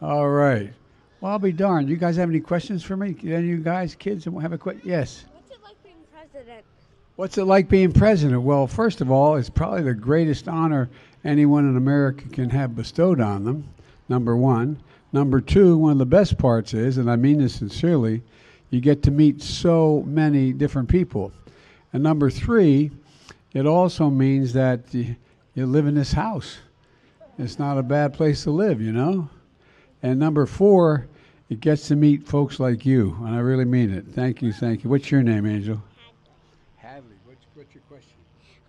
All right. Well, I'll be darned. You guys have any questions for me? Any of you guys, kids, have a question? Yes. What's it like being president? What's it like being president? Well, first of all, it's probably the greatest honor anyone in America can have bestowed on them, number one. Number two, one of the best parts is, and I mean this sincerely, you get to meet so many different people. And number three, it also means that you live in this house. It's not a bad place to live, you know? And number four, it gets to meet folks like you, and I really mean it. Thank you, thank you. What's your name, Angel? Hadley. What's your question?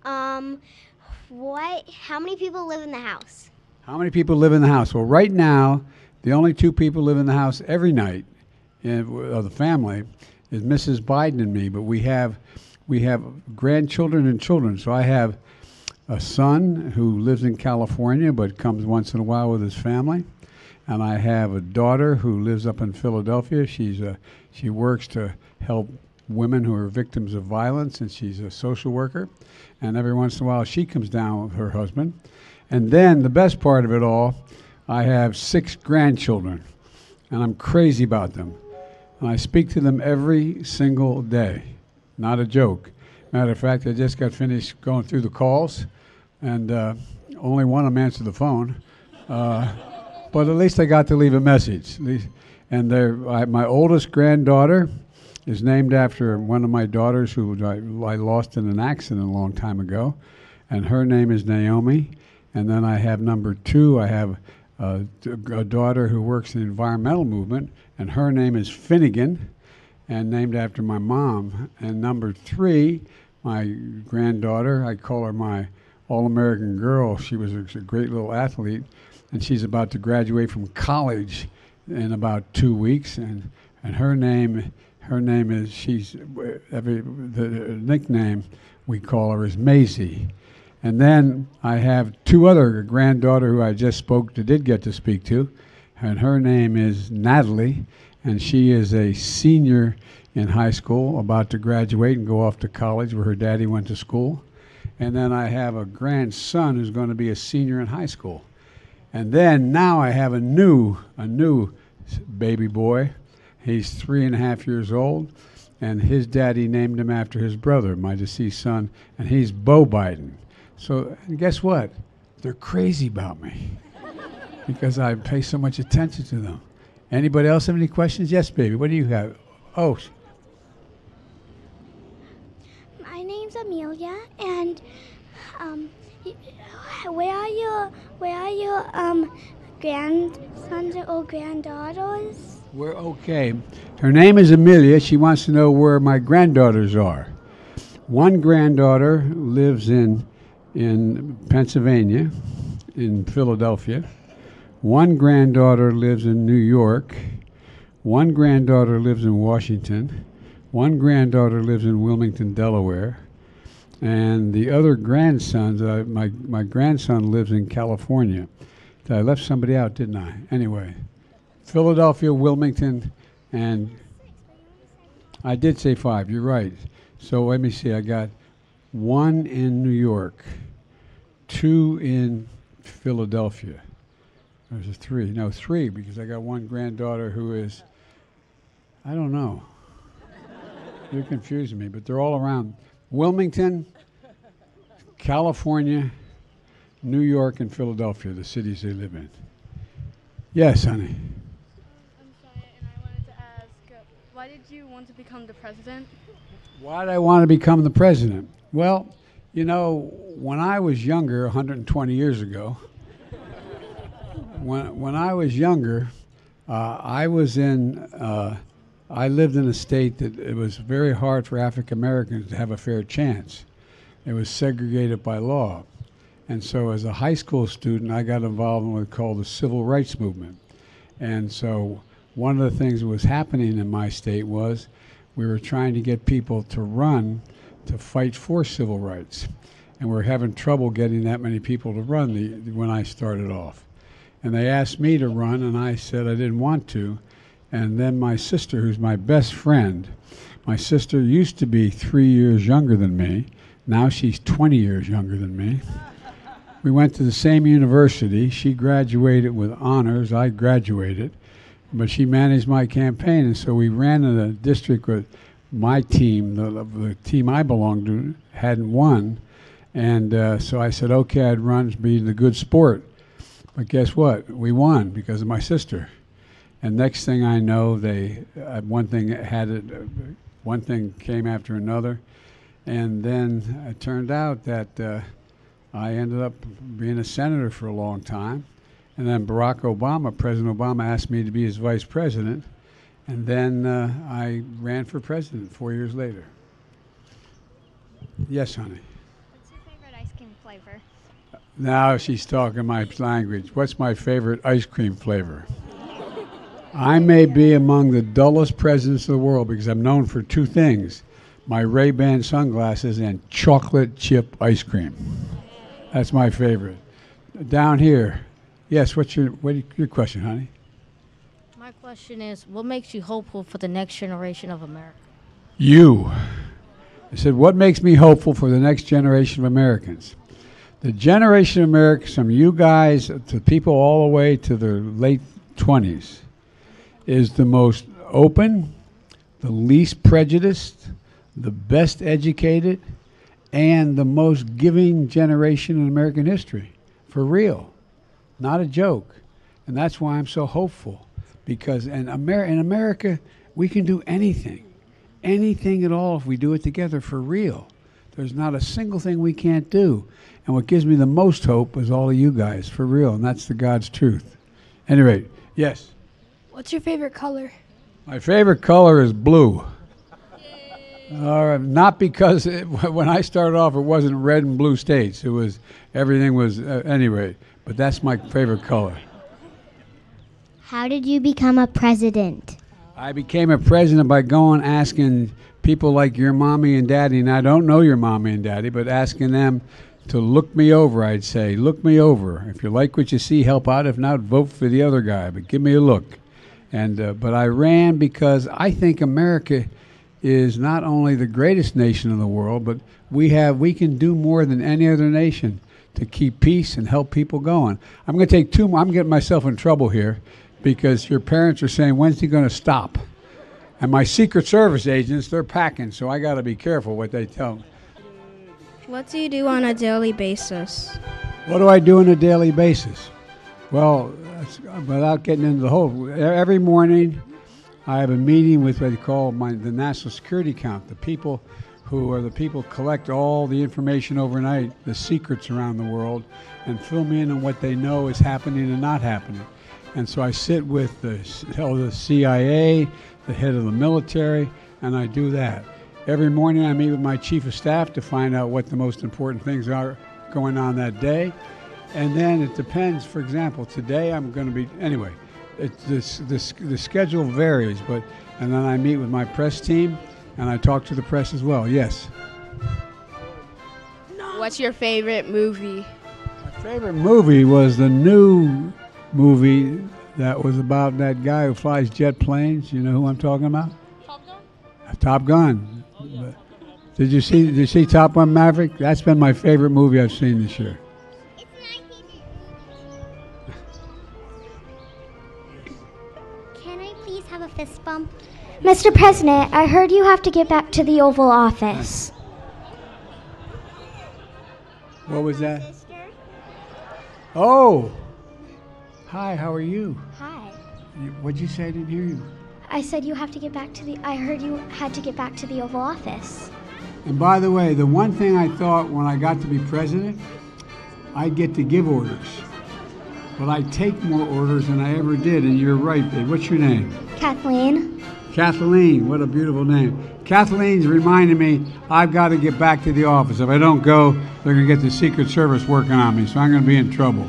Um, How many people live in the house? How many people live in the house? Well, right now, the only two people live in the house every night of the family is Mrs. Biden and me. But we have grandchildren and children. So I have a son who lives in California but comes once in a while with his family. And I have a daughter who lives up in Philadelphia. She works to help women who are victims of violence, and she's a social worker. And every once in a while, she comes down with her husband. And then the best part of it all, I have 6 grandchildren, and I'm crazy about them. And I speak to them every single day. Not a joke. Matter of fact, I just got finished going through the calls, and only one of them answered the phone. But at least I got to leave a message. And my oldest granddaughter is named after one of my daughters who I lost in an accident a long time ago. And her name is Naomi. And then I have number 2, I have a daughter who works in the environmental movement, and her name is Finnegan, and named after my mom. And number 3, my granddaughter, I call her my All-American girl. She was a great little athlete. And she's about to graduate from college in about 2 weeks, and her name is the nickname we call her is Maisie. And then I have 2 other granddaughter who I just did get to speak to, and her name is Natalie, and she is a senior in high school, about to graduate and go off to college where her daddy went to school. And then I have a grandson who's going to be a senior in high school. And then now I have a new baby boy. He's 3.5 years old, and his daddy named him after his brother, my deceased son, and he's Bo Biden. So and guess what? They're crazy about me because I pay so much attention to them. Anybody else have any questions? Yes, baby. What do you have? Oh. My name's Amelia, and where are your grandsons or granddaughters? We're okay. Her name is Amelia. She wants to know where my granddaughters are. One granddaughter lives in Pennsylvania, in Philadelphia. One granddaughter lives in New York. One granddaughter lives in Washington. One granddaughter lives in Wilmington, Delaware. And the other grandsons, my grandson lives in California. I left somebody out, didn't I? Anyway, Philadelphia, Wilmington, and I did say 5. You're right. So let me see. I got 1 in New York, 2 in Philadelphia. There's a 3. No, 3, because I got one granddaughter who is, I don't know. You're confusing me, but they're all around Wilmington, California, New York, and Philadelphia, the cities they live in. Yes, honey. I'm Shia, and I wanted to ask, why did you want to become the president? Why did I want to become the president? Well, you know, when I was younger, 120 years ago, when I was younger, I lived in a state that it was very hard for African Americans to have a fair chance. It was segregated by law. And so as a high school student, I got involved in what's called the Civil Rights Movement. And so one of the things that was happening in my state was we were trying to get people to run to fight for civil rights. And we were having trouble getting that many people to run when I started off. And they asked me to run, and I said I didn't want to. And then my sister, who's my best friend, my sister used to be 3 years younger than me. Now she's 20 years younger than me. We went to the same university. She graduated with honors. I graduated, but she managed my campaign, and so we ran in a district with my team, the team I belonged to, hadn't won, and so I said, okay, I'd run, be the good sport. But guess what? We won because of my sister. And next thing I know, one thing came after another, and then it turned out that I ended up being a senator for a long time, and then President Obama, asked me to be his vice president, and then I ran for president 4 years later. Yes, honey. What's your favorite ice cream flavor? Now she's talking my language. What's my favorite ice cream flavor? I may be among the dullest presidents of the world because I'm known for two things: my Ray-Ban sunglasses and chocolate chip ice cream. That's my favorite. Down here, yes. What's your question, honey? My question is, what makes you hopeful for the next generation of America? You. I said, what makes me hopeful for the next generation of Americans? The generation of Americans, from you guys to people all the way to the late 20s, is the most open, the least prejudiced, the best educated, and the most giving generation in American history. For real. Not a joke. And that's why I'm so hopeful. Because in America, we can do anything. Anything at all if we do it together for real. There's not a single thing we can't do. And what gives me the most hope is all of you guys, for real. And that's the God's truth. At any rate, yes? What's your favorite color? My favorite color is blue. Not because when I started off, it wasn't red and blue states. Everything was, anyway. But that's my favorite color. How did you become a president? I became a president by going asking people like your mommy and daddy, and I don't know your mommy and daddy, but asking them to look me over, I'd say. Look me over. If you like what you see, help out. If not, vote for the other guy, but give me a look. But I ran because I think America is not only the greatest nation in the world, but we can do more than any other nation to keep peace and help people going. I'm going to take two more. I'm getting myself in trouble here because your parents are saying, when's he going to stop? And my Secret Service agents, they're packing, so I got to be careful what they tell me. What do you do on a daily basis? What do I do on a daily basis? Well, without getting into the whole, every morning I have a meeting with what they call the National Security Count, the people who collect all the information overnight, the secrets around the world, and fill me in on what they know is happening and not happening. And so I sit with the head of the CIA, the head of the military, and I do that. Every morning I meet with my chief of staff to find out what the most important things are going on that day. And then it depends. For example, today I'm going to be, anyway, the schedule varies, and then I meet with my press team and I talk to the press as well. Yes? What's your favorite movie? My favorite movie was the new movie that was about that guy who flies jet planes. You know who I'm talking about? Top Gun? Top Gun. Did you see Top Gun Maverick? That's been my favorite movie I've seen this year. Can I please have a fist bump? Mr. President, I heard you have to get back to the Oval Office. What was that? Oh! Hi, how are you? Hi. What'd you say? I didn't hear you. I said you have to get back to I heard you had to get back to the Oval Office. And by the way, the one thing I thought when I got to be president, I'd get to give orders. But I take more orders than I ever did, and you're right, babe. What's your name? Kathleen. Kathleen, what a beautiful name. Kathleen's reminding me I've got to get back to the office. If I don't go, they're going to get the Secret Service working on me, so I'm going to be in trouble.